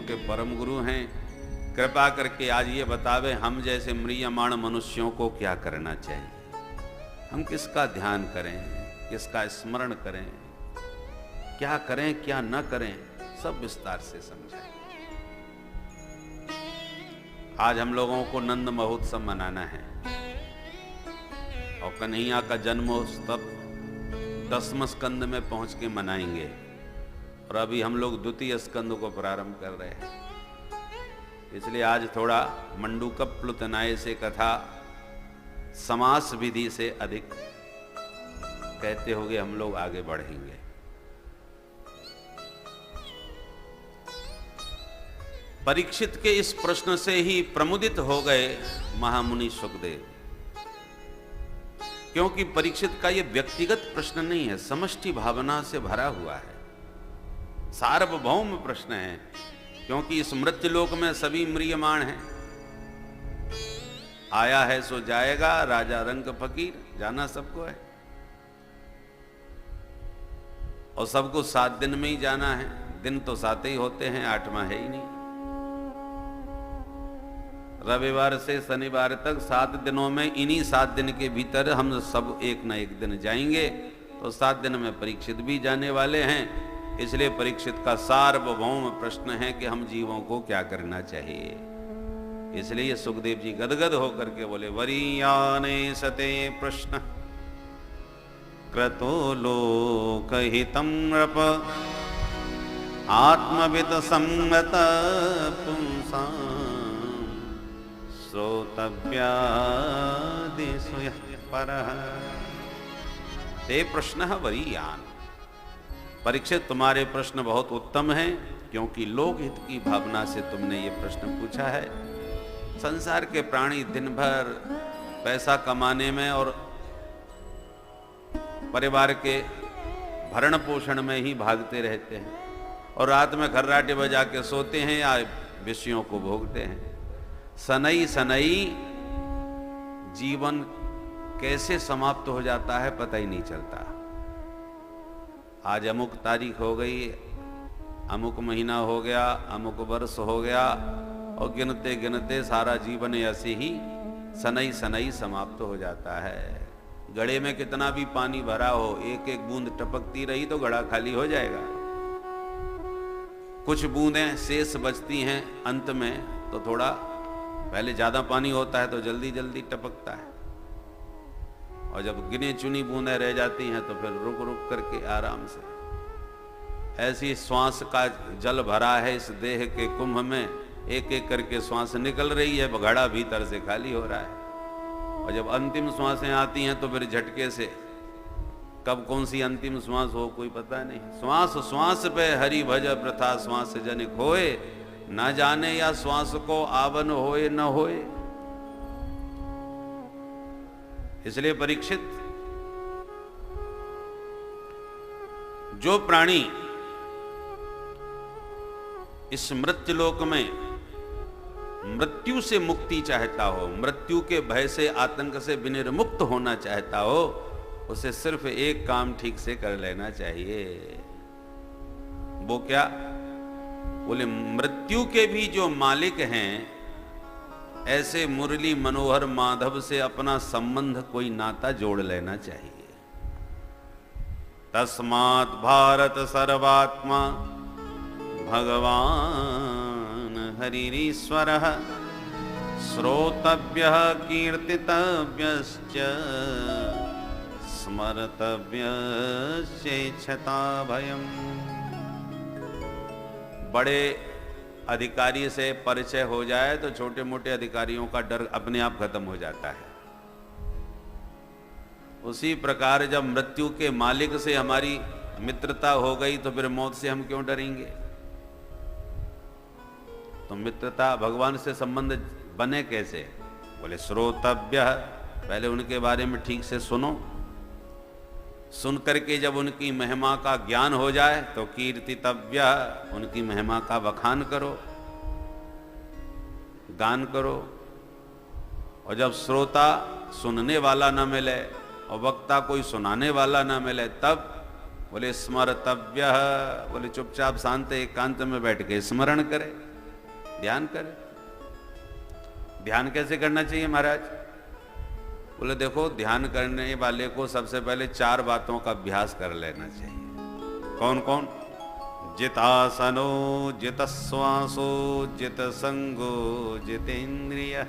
के परम गुरु हैं। कृपा करके आज ये बतावे हम जैसे म्रियमाण मनुष्यों को क्या करना चाहिए, हम किसका ध्यान करें, किसका स्मरण करें, क्या करें क्या न करें, सब विस्तार से समझाएं। आज हम लोगों को नंद महोत्सव मनाना है और कन्हैया का जन्मोत्सव 10वें स्कंद में पहुंच के मनाएंगे और अभी हम लोग द्वितीय स्कंद को प्रारंभ कर रहे हैं। इसलिए आज थोड़ा मंडूकप प्लुतनाय से कथा समास विधि से अधिक कहते हुए हम लोग आगे बढ़ेंगे। परीक्षित के इस प्रश्न से ही प्रमुदित हो गए महामुनि सुखदेव, क्योंकि परीक्षित का यह व्यक्तिगत प्रश्न नहीं है, समष्टि भावना से भरा हुआ है, सार्वभौम प्रश्न है। क्योंकि इस मृत्युलोक में सभी म्रियमाण हैं, आया है सो जाएगा, राजा रंग फकीर, जाना सबको है और सबको 7 दिन में ही जाना है। दिन तो 7 ही होते हैं, 8वां है ही नहीं। रविवार से शनिवार तक 7 दिनों में, इन्हीं 7 दिन के भीतर हम सब एक न एक दिन जाएंगे, तो 7 दिन में परीक्षित भी जाने वाले हैं। इसलिए परीक्षित का सार्वभौम प्रश्न है कि हम जीवों को क्या करना चाहिए। इसलिए सुखदेव जी गदगद होकर के बोले, वरीयाने सते प्रश्न क्रतो लोकहितं नृप आत्मविद संगत पुंसां श्रोतव्यादिषु परः। ते प्रश्नः वरीयान्। परीक्षित, तुम्हारे प्रश्न बहुत उत्तम हैं, क्योंकि लोकहित की भावना से तुमने ये प्रश्न पूछा है। संसार के प्राणी दिन भर पैसा कमाने में और परिवार के भरण पोषण में ही भागते रहते हैं और रात में खर्राटे बजा के सोते हैं या विषयों को भोगते हैं। सनई सनई जीवन कैसे समाप्त हो जाता है पता ही नहीं चलता। आज अमुक तारीख हो गई, अमुक महीना हो गया, अमुक वर्ष हो गया और गिनते गिनते सारा जीवन ऐसे ही सनई सनई समाप्त हो जाता है। घड़े में कितना भी पानी भरा हो, एक एक बूंद टपकती रही तो घड़ा खाली हो जाएगा। कुछ बूंदें शेष बचती हैं अंत में, तो थोड़ा पहले ज्यादा पानी होता है तो जल्दी जल्दी टपकता है और जब गिने चुनी बूंदें रह जाती हैं तो फिर रुक रुक करके आराम से। ऐसी श्वास का जल भरा है इस देह के कुंभ में, एक एक करके श्वास निकल रही है, घड़ा भीतर से खाली हो रहा है। और जब अंतिम श्वासें आती हैं तो फिर झटके से कब कौन सी अंतिम श्वास हो कोई पता नहीं। श्वास श्वास पे हरि भज प्रथा श्वास जनिक होए, न जाने या श्वास को आवन होए न होए। इसलिए परीक्षित, जो प्राणी इस मृत्युलोक में मृत्यु से मुक्ति चाहता हो, मृत्यु के भय से आतंक से विनिर्मुक्त होना चाहता हो, उसे सिर्फ एक काम ठीक से कर लेना चाहिए। वो क्या? बोले, मृत्यु के भी जो मालिक हैं, ऐसे मुरली मनोहर माधव से अपना संबंध कोई नाता जोड़ लेना चाहिए। तस्मात् भारत सर्वात्मा भगवान हरिरीश्वरः श्रोतव्यः कीर्तितव्यश्च स्मर्तव्यश्चेच्छता भयम्। बड़े अधिकारी से परिचय हो जाए तो छोटे मोटे अधिकारियों का डर अपने आप खत्म हो जाता है। उसी प्रकार जब मृत्यु के मालिक से हमारी मित्रता हो गई तो फिर मौत से हम क्यों डरेंगे? तो मित्रता भगवान से संबंध बने कैसे? बोले श्रोतव्य, पहले उनके बारे में ठीक से सुनो, सुन करके जब उनकी महिमा का ज्ञान हो जाए तो कीर्तितव्य, उनकी महिमा का बखान करो, गान करो। और जब श्रोता सुनने वाला न मिले और वक्ता कोई सुनाने वाला न मिले, तब बोले स्मर्तव्य, बोले चुपचाप शांत एकांत में बैठ के स्मरण करे, ध्यान करे। ध्यान कैसे करना चाहिए महाराज? बोले देखो, ध्यान करने वाले को सबसे पहले 4 बातों का अभ्यास कर लेना चाहिए। कौन कौन? जितासनो जित श्वासो जित संगो जितेंद्रिय।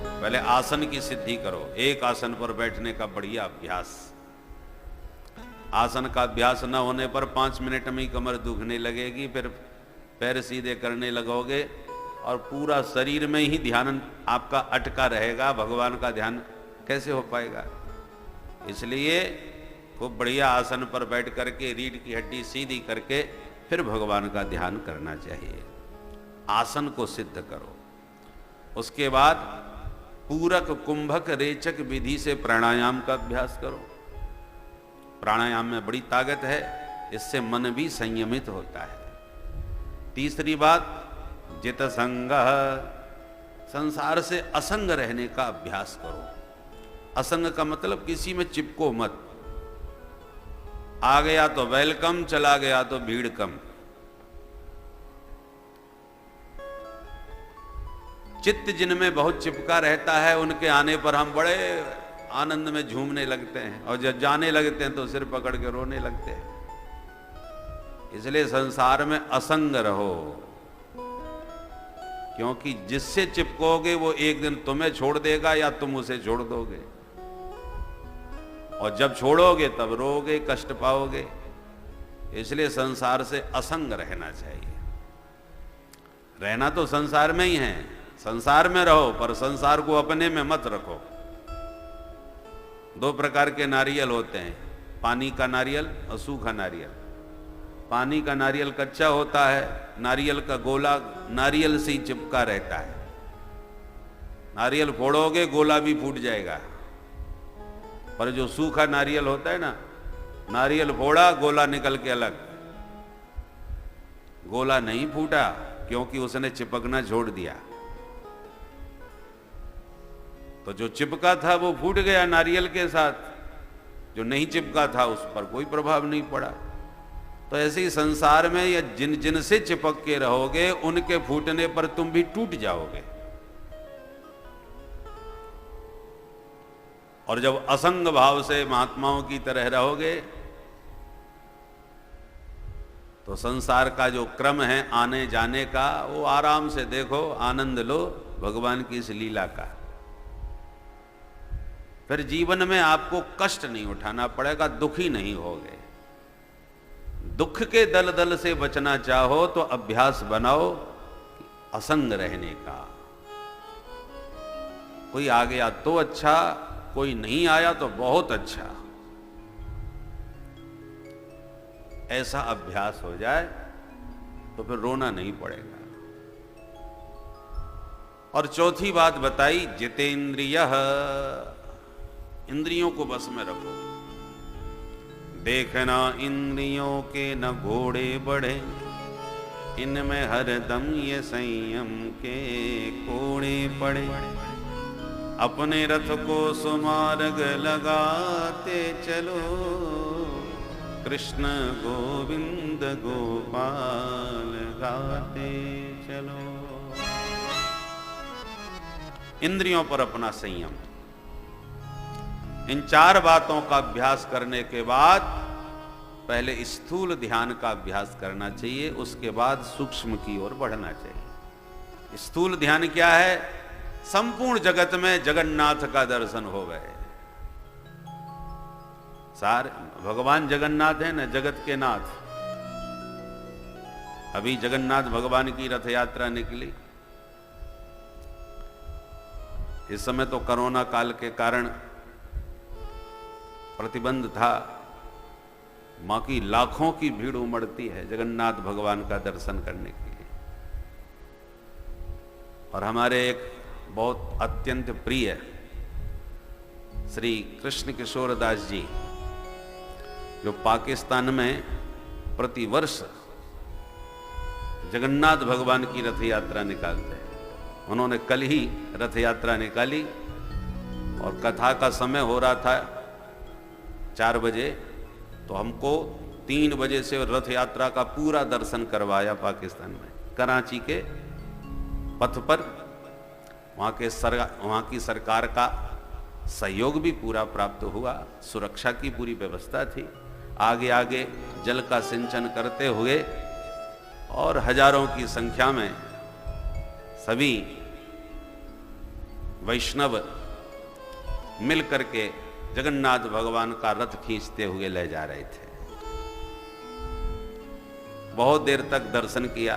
पहले आसन की सिद्धि करो, एक आसन पर बैठने का बढ़िया अभ्यास। आसन का अभ्यास न होने पर 5 मिनट में ही कमर दुखने लगेगी, फिर पैर सीधे करने लगोगे और पूरा शरीर में ही ध्यान आपका अटका रहेगा। भगवान का ध्यान कैसे हो पाएगा? इसलिए खूब बढ़िया आसन पर बैठ करके रीढ़ की हड्डी सीधी करके फिर भगवान का ध्यान करना चाहिए। आसन को सिद्ध करो। उसके बाद पूरक कुंभक रेचक विधि से प्राणायाम का अभ्यास करो। प्राणायाम में बड़ी ताकत है, इससे मन भी संयमित होता है। तीसरी बात, जित संग, संसार से असंग रहने का अभ्यास करो। असंग का मतलब किसी में चिपको मत। आ गया तो वेलकम, चला गया तो भीड़ कम। चित्त जिनमें बहुत चिपका रहता है, उनके आने पर हम बड़े आनंद में झूमने लगते हैं, और जब जाने लगते हैं तो सिर पकड़ के रोने लगते हैं। इसलिए संसार में असंग रहो, क्योंकि जिससे चिपकोगे वो एक दिन तुम्हें छोड़ देगा या तुम उसे छोड़ दोगे, और जब छोड़ोगे तब रोगे, कष्ट पाओगे। इसलिए संसार से असंग रहना चाहिए। रहना तो संसार में ही है, संसार में रहो, पर संसार को अपने में मत रखो। 2 प्रकार के नारियल होते हैं, पानी का नारियल और सूखा नारियल। पानी का नारियल कच्चा होता है, नारियल का गोला नारियल से ही चिपका रहता है। नारियल फोड़ोगे गोला भी फूट जाएगा। पर जो सूखा नारियल होता है ना, नारियल फोड़ा गोला निकल के अलग। गोला नहीं फूटा क्योंकि उसने चिपकना छोड़ दिया। तो जो चिपका था वो फूट गया नारियल के साथ, जो नहीं चिपका था उस पर कोई प्रभाव नहीं पड़ा। तो ऐसे ही संसार में या जिन जिन से चिपक के रहोगे, उनके फूटने पर तुम भी टूट जाओगे। और जब असंग भाव से महात्माओं की तरह रहोगे तो संसार का जो क्रम है आने जाने का, वो आराम से देखो, आनंद लो भगवान की इस लीला का। फिर जीवन में आपको कष्ट नहीं उठाना पड़ेगा, दुखी नहीं होगे। दुख के दलदल से बचना चाहो तो अभ्यास बनाओ असंग रहने का। कोई आ गया तो अच्छा, कोई नहीं आया तो बहुत अच्छा। ऐसा अभ्यास हो जाए तो फिर रोना नहीं पड़ेगा। और चौथी बात बताई, जितेंद्रियः, इंद्रियों को बस में रखो। देखना इंद्रियों के न घोड़े बढ़े, इनमें हरदम ये संयम के कोड़े पड़े। अपने रथ को सुमार्ग लगाते चलो, कृष्ण गोविंद गोपाल गाते चलो। इंद्रियों पर अपना संयम। इन 4 बातों का अभ्यास करने के बाद पहले स्थूल ध्यान का अभ्यास करना चाहिए, उसके बाद सूक्ष्म की ओर बढ़ना चाहिए। स्थूल ध्यान क्या है? संपूर्ण जगत में जगन्नाथ का दर्शन हो गए। सारे भगवान जगन्नाथ है ना, जगत के नाथ। अभी जगन्नाथ भगवान की रथ यात्रा निकली। इस समय तो कोरोना काल के कारण प्रतिबंध था, बाकी लाखों की भीड़ उमड़ती है जगन्नाथ भगवान का दर्शन करने के लिए। और हमारे एक बहुत अत्यंत प्रिय श्री कृष्ण किशोर दास जी, जो पाकिस्तान में प्रतिवर्ष जगन्नाथ भगवान की रथ यात्रा निकालते हैं, उन्होंने कल ही रथ यात्रा निकाली और कथा का समय हो रहा था 4 बजे, तो हमको 3 बजे से रथ यात्रा का पूरा दर्शन करवाया पाकिस्तान में, कराची के पथ पर। वहाँ की सरकार का सहयोग भी पूरा प्राप्त हुआ, सुरक्षा की पूरी व्यवस्था थी। आगे आगे जल का सिंचन करते हुए और हजारों की संख्या में सभी वैष्णव मिल करके जगन्नाथ भगवान का रथ खींचते हुए ले जा रहे थे। बहुत देर तक दर्शन किया।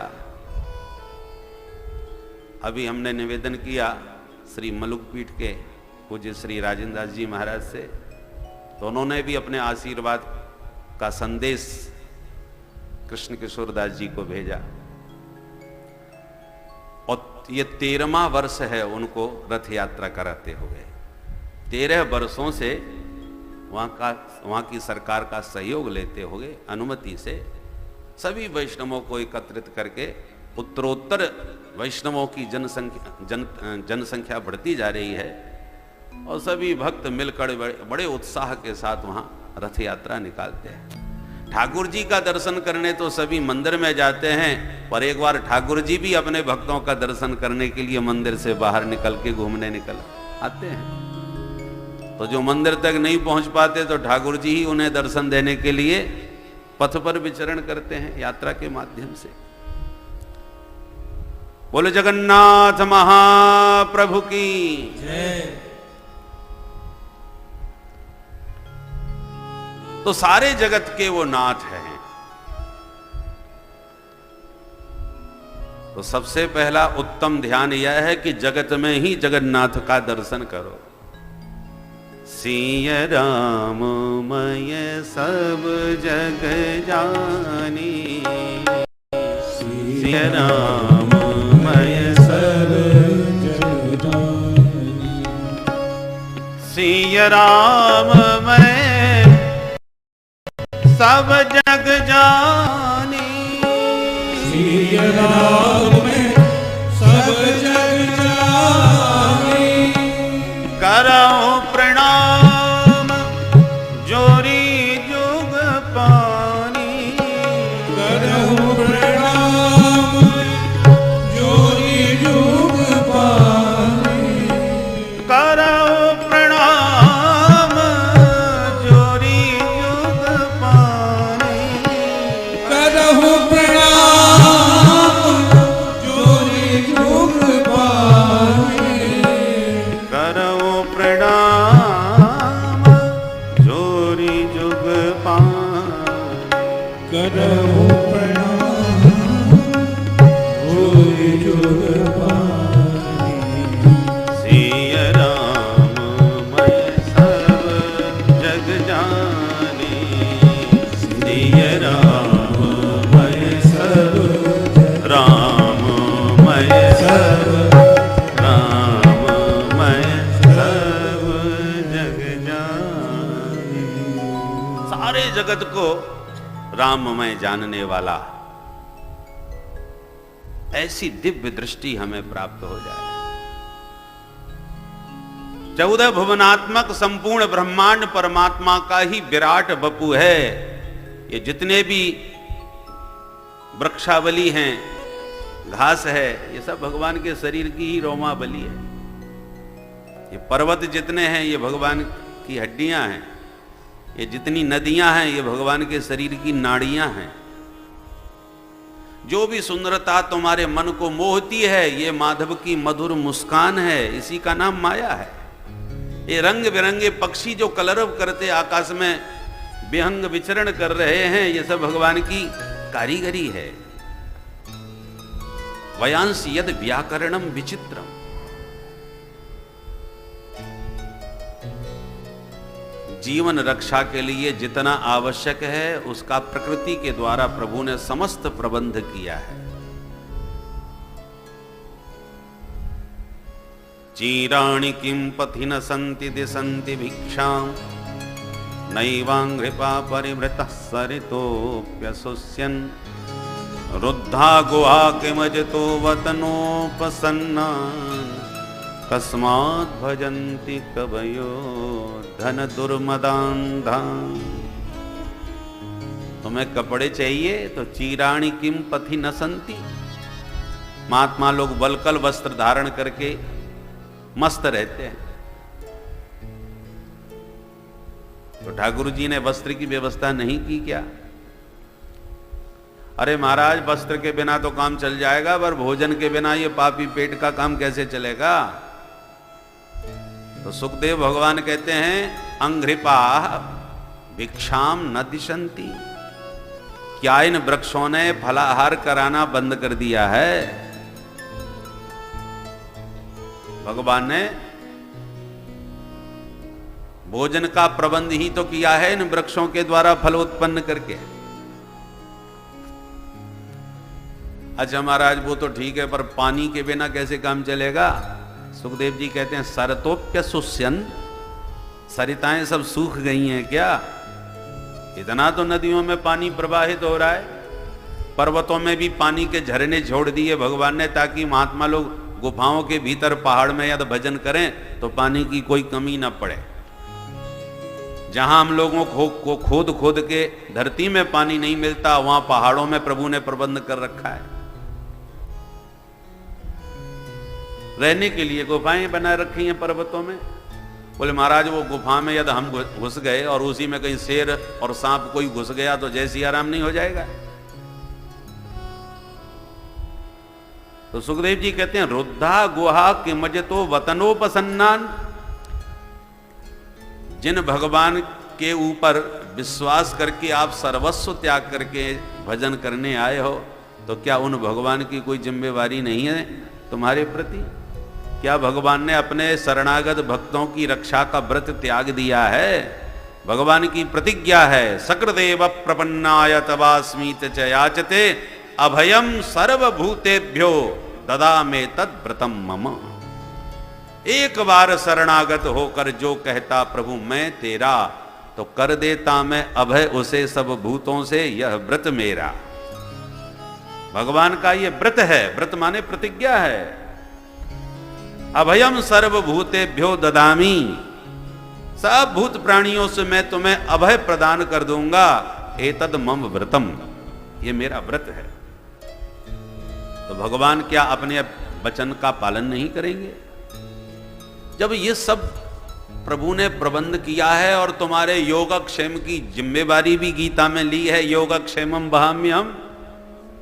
अभी हमने निवेदन किया श्री मलुकपीठ के पूज्य श्री राजेंद्र दास जी महाराज से, तो उन्होंने भी अपने आशीर्वाद का संदेश कृष्ण किशोर दास जी को भेजा। और ये 13वां वर्ष है उनको रथ यात्रा कराते हुए। 13 वर्षों से वहाँ की सरकार का सहयोग लेते हुए अनुमति से सभी वैष्णवों को एकत्रित करके उत्तरोत्तर वैष्णवों की जनसंख्या बढ़ती जा रही है और सभी भक्त मिलकर बड़े उत्साह के साथ वहाँ रथ यात्रा निकालते हैं। ठाकुर जी का दर्शन करने तो सभी मंदिर में जाते हैं, पर एक बार ठाकुर जी भी अपने भक्तों का दर्शन करने के लिए मंदिर से बाहर निकल के घूमने निकल आते हैं। तो जो मंदिर तक नहीं पहुंच पाते तो ठाकुर जी ही उन्हें दर्शन देने के लिए पथ पर विचरण करते हैं यात्रा के माध्यम से। बोले जगन्नाथ महाप्रभु की जय। तो सारे जगत के वो नाथ हैं। तो सबसे पहला उत्तम ध्यान यह है कि जगत में ही जगन्नाथ का दर्शन करो। सिय राम मय सब जग जानी, सिय राम मय सब जग जानी, सिय राम मय सब जग जानी, सिय राम में सब जग जानी, करऊं प्रणाम जोरी जुग पानी, करऊं प्रणाम जोरी जुग पानी, करऊं प्रणाम जोरी जुग पानी, करऊं प्रणाम जोरी जुग पानी, करऊं प्रणाम जोरी जुग पानी, करऊं प्रणाम जोरी जुग पानी, सिय राम मैं सब जग जानी, सिय राम मैं सब राम मैं सब राम मैं सब जग जानी। सारे जगत को राममय जानने वाला, ऐसी दिव्य दृष्टि हमें प्राप्त हो जाए। 14 भुवनात्मक संपूर्ण ब्रह्मांड परमात्मा का ही विराट बपू है। ये जितने भी वृक्षावली हैं, घास है, ये सब भगवान के शरीर की ही रोमावली है। ये पर्वत जितने हैं ये भगवान की हड्डियां हैं। ये जितनी नदियां हैं ये भगवान के शरीर की नाड़ियां हैं। जो भी सुंदरता तुम्हारे मन को मोहती है ये माधव की मधुर मुस्कान है, इसी का नाम माया है। ये रंग बिरंगे पक्षी जो कलरव करते आकाश में विहंग विचरण कर रहे हैं, ये सब भगवान की कारीगरी है। वयांस यद व्याकरणम विचित्रम, जीवन रक्षा के लिए जितना आवश्यक है उसका प्रकृति के द्वारा प्रभु ने समस्त प्रबंध किया है। चीराणि किं पथि न सन्ति दिशन्ति भिक्षां, नैवाङ्घ्रिपा परिवृतः सरितोऽप्यसुष्यन्, रुद्धा गुहा किमजतो वतनोपसन्नान्, कस्मात् भजन्ति कवयो धन दुर्मदान्धान्। तुम्हें कपड़े चाहिए तो चीराणी किम पथि न संति। महात्मा लोग वलकल वस्त्र धारण करके मस्त रहते हैं, तो ठाकुर जी ने वस्त्र की व्यवस्था नहीं की क्या? अरे महाराज, वस्त्र के बिना तो काम चल जाएगा, पर भोजन के बिना ये पापी पेट का काम कैसे चलेगा? तो सुखदेव भगवान कहते हैं अंघ्रिपा भिक्षाम न दिशंति। क्या इन वृक्षों ने फलाहार कराना बंद कर दिया है? भगवान ने भोजन का प्रबंध ही तो किया है इन वृक्षों के द्वारा फल उत्पन्न करके। अच्छा महाराज, वो तो ठीक है, पर पानी के बिना कैसे काम चलेगा? सुखदेव जी कहते हैं सरतोप्य सुस्यन, सरिताएं सब सूख गई हैं क्या? इतना तो नदियों में पानी प्रवाहित हो रहा है, पर्वतों में भी पानी के झरने छोड़ दिए भगवान ने, ताकि महात्मा लोग गुफाओं के भीतर पहाड़ में यदि भजन करें तो पानी की कोई कमी ना पड़े। जहां हम लोगों को खोद खोद के धरती में पानी नहीं मिलता, वहां पहाड़ों में प्रभु ने प्रबंध कर रखा है। रहने के लिए गुफाएं बना रखी हैं पर्वतों में। बोले महाराज, वो गुफा में यदि हम घुस गए और उसी में कहीं शेर और सांप कोई घुस गया तो जय सिया राम नहीं हो जाएगा? तो सुखदेव जी कहते हैं रुद्धा गुहा किमजतो वतनोपसन्नान। जिन भगवान के ऊपर विश्वास करके आप सर्वस्व त्याग करके भजन करने आए हो, तो क्या उन भगवान की कोई जिम्मेवारी नहीं है तुम्हारे प्रति? क्या भगवान ने अपने शरणागत भक्तों की रक्षा का व्रत त्याग दिया है? भगवान की प्रतिज्ञा है सकृदेव प्रपन्नाय तवास्मीत च याचते अभयम सर्वभूतेभ्यो ददामे तद व्रतम मम। एक बार शरणागत होकर जो कहता प्रभु मैं तेरा, तो कर देता मैं अभय उसे सब भूतों से, यह व्रत मेरा। भगवान का ये व्रत है, व्रत माने प्रतिज्ञा है। अभयम सर्वभूतेभ्यो ददामी, सब भूत प्राणियों से मैं तुम्हें अभय प्रदान कर दूंगा। एतद मम व्रतम, ये मेरा व्रत है। तो भगवान क्या अपने वचन का पालन नहीं करेंगे? जब ये सब प्रभु ने प्रबंध किया है और तुम्हारे योगक्षेम की जिम्मेवारी भी गीता में ली है, योगक्षेमम वहाम्यहम्,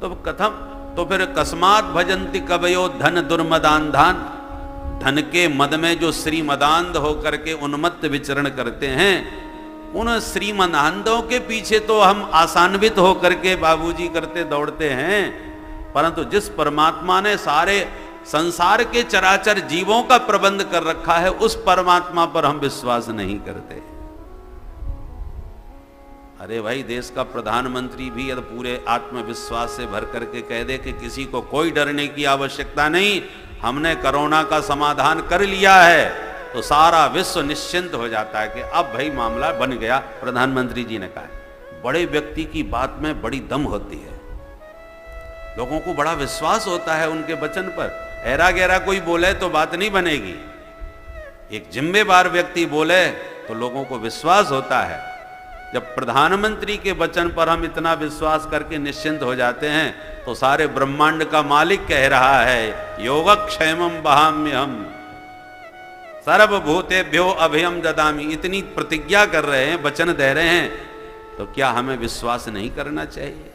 तो कथम, तो फिर कस्मात भजन्ति कवयो धन दुर्मदान्धान। धन के मद में जो श्रीमदान्ध होकर के उन्मत्त विचरण करते हैं, उन श्रीमदान्धों के पीछे तो हम आसान्वित होकर के बाबूजी करते दौड़ते हैं, परंतु जिस परमात्मा ने सारे संसार के चराचर जीवों का प्रबंध कर रखा है, उस परमात्मा पर हम विश्वास नहीं करते। अरे भाई, देश का प्रधानमंत्री भी यदि पूरे आत्मविश्वास से भर करके कह दे कि किसी को कोई डरने की आवश्यकता नहीं, हमने कोरोना का समाधान कर लिया है, तो सारा विश्व निश्चिंत हो जाता है कि अब भाई मामला बन गया। प्रधानमंत्री जी ने कहा, बड़े व्यक्ति की बात में बड़ी दम होती है, लोगों को बड़ा विश्वास होता है उनके वचन पर। ऐरा गहरा कोई बोले तो बात नहीं बनेगी, एक जिम्मेदार व्यक्ति बोले तो लोगों को विश्वास होता है। जब प्रधानमंत्री के वचन पर हम इतना विश्वास करके निश्चिंत हो जाते हैं, तो सारे ब्रह्मांड का मालिक कह रहा है योगक्षेमम वहाम्यहम् सर्वभूतेभ्यो अभयम ददामि। इतनी प्रतिज्ञा कर रहे हैं, वचन दे रहे हैं, तो क्या हमें विश्वास नहीं करना चाहिए?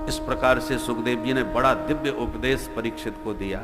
इस प्रकार से सुखदेव जी ने बड़ा दिव्य उपदेश परीक्षित को दिया।